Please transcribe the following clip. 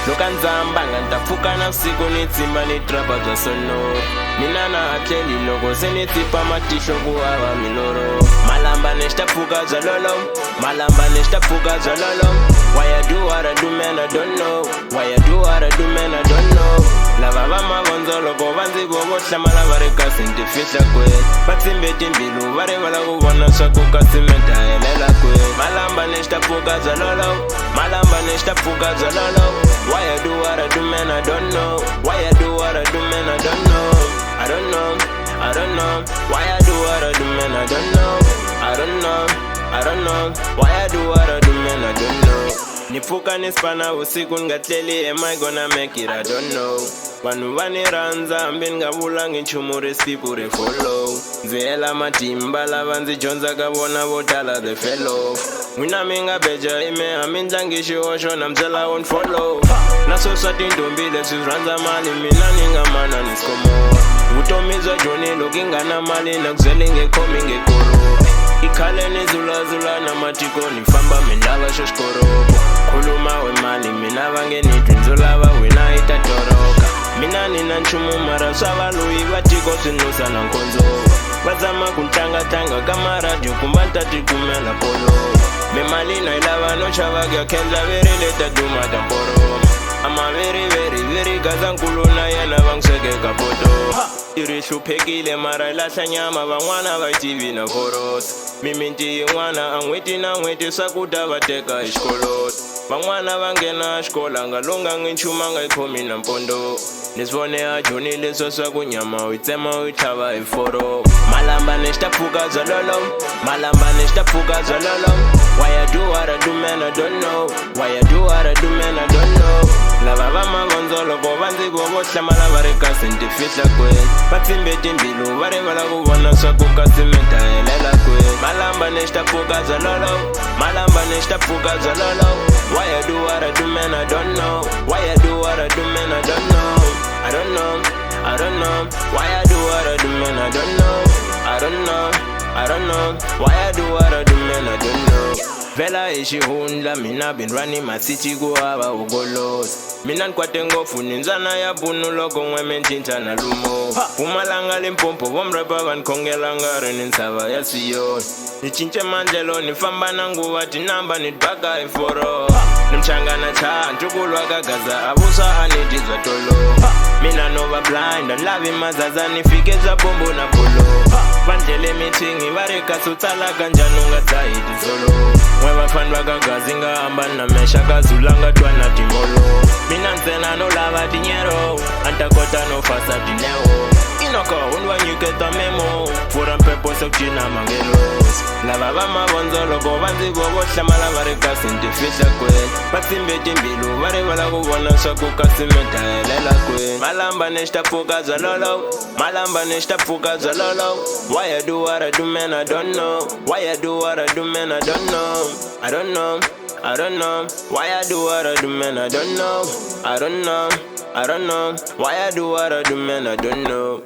Lokanzamba ngantafuka na usiku nitsimba nitrapa za sono. Mina na atleli loko senitipa matisho kuhava miloro. Malamba neshtafuka zalolo, malamba neshtafuka zalolo. Why I do what I do man I don't know. Why I do what I do man I don't know. Lava vama vonzolo ko vanzi vovo hlamala vareka sintifihla kwe. Batsimbe timbilu vari vala kuvona swaku kasimenta helela kwe. Malamba neshtafuka zalolo, malamba neshtafuka zalolo. Why I do what I do man I don't know. Why I do what I do man I don't know. I don't know, I don't know. Why I do what I do man I don't know. I don't know, I don't know. Why I do what I do man I don't know. Nifuka nispana usiku ngatleli, am I gonna make it? I don't know. Vanhu vaniranza hambi ngavula nginchumu recipe ri follow. Ndzi hela matimba lava ndzi dyondza ka vona vo tala the fellow. N'wina mi nga beja ime mi ndlangi xihoxo na mbyela won't follow. Na swo swa tintombi leswi rhandza mali mina ni nga mana ni skomo. Vutomi bya joni loko nga na mali na ku byele nge khomi nge koro. Ikhale ni zulazula na matiko ni famba mi lava xo xikoropo. Khuluma we mali mina va nge ni twindzo lava wena i ta toroka. Mina nina nchumu mara swa valuyi va tiko swi nusa na nkondzo. Va zama ku tlangatlanga ka maradio kumba ni ta tikumela polo. Me mali na yi lava no xava ku ya khendla verile ta duma ta poro. Ama very gazankulu na yena va n'wi swekeka poto. I ri hluphekile mara lahla nyama van'wana va tivi na khorosa. Mimiti yin'wana a n'hweti na n'hweti swakudya va teka hi xikoloti. Van'wana va nghena xikola nga longa ngi nchumu nga yi khomi na mpondo. Ni swi vone a joni leswo swa ku nyama u yi tsema u yi tlhava hi foro. Malamba ni xitapfuka zalolo, malamba ni xitapfuka zalolo. Why I do what I do man I don't know. Why I do what I do man I don't know. Lava va mavondzolo ko va ndzi vovo hlamala va ri ka sintifihla kwe. Va tsimbe timbilu va rivala ku vona swa ku kasimenta helela kwe. Malamba ni xitapfuka zalolo, malamba ni xitapfuka zalolo. Why I do what I do man I don't know. Why I do what I do man I don't know. I don't know, I don't know. Why I do what I do man I don't know. I don't know, I don't know. Why I do what I do man I don't know. Vela hi xihundla mina been running my city ku hava ugolosi. Mina nikwate ngopfu ni ndzana ya bunu loko n'we mi cinca na lumo. Pumalanga Limpopo vomrepa va ni khongela nga ri ni ntshava ya Siyoni. Ni cince mandlelo ni famba na nguva tinamba ni baka hi foro. Ni mchangana cha ncukulwa ka gaza a vuswa a ni dyi bya tolo. Mina no va blind a ni lavi mazaza ni fike bya bombo na polo. Va ndlele mithingi va ri kasi u tsala kanjhani u nga dzahi titsolo. N'we vafani va ka gazi nga hambani na mexa ka zula nga twa na timolo. Mina ntsena no lava tinyero a ni ta kota no fasa tinewo. Inoko u ni va nyiketa memo fura mpepo se ku cina mangelosi. Lava va mavondzolo ko va ndzi vovo hlamala va ri ka sintifihla kwe. Va tsimbe timbilu va rivala ku vona swa ku kasimenta helela kwe. Malamba ni xitapfuka zalolo, malamba ni xitapfuka zalolo. Why I do what I do man I don't know. Why I do what I do man I don't know. I don't know, I don't know. Why I do what I do man I don't know. I don't know, I don't know. Why I do what I do man I don't know.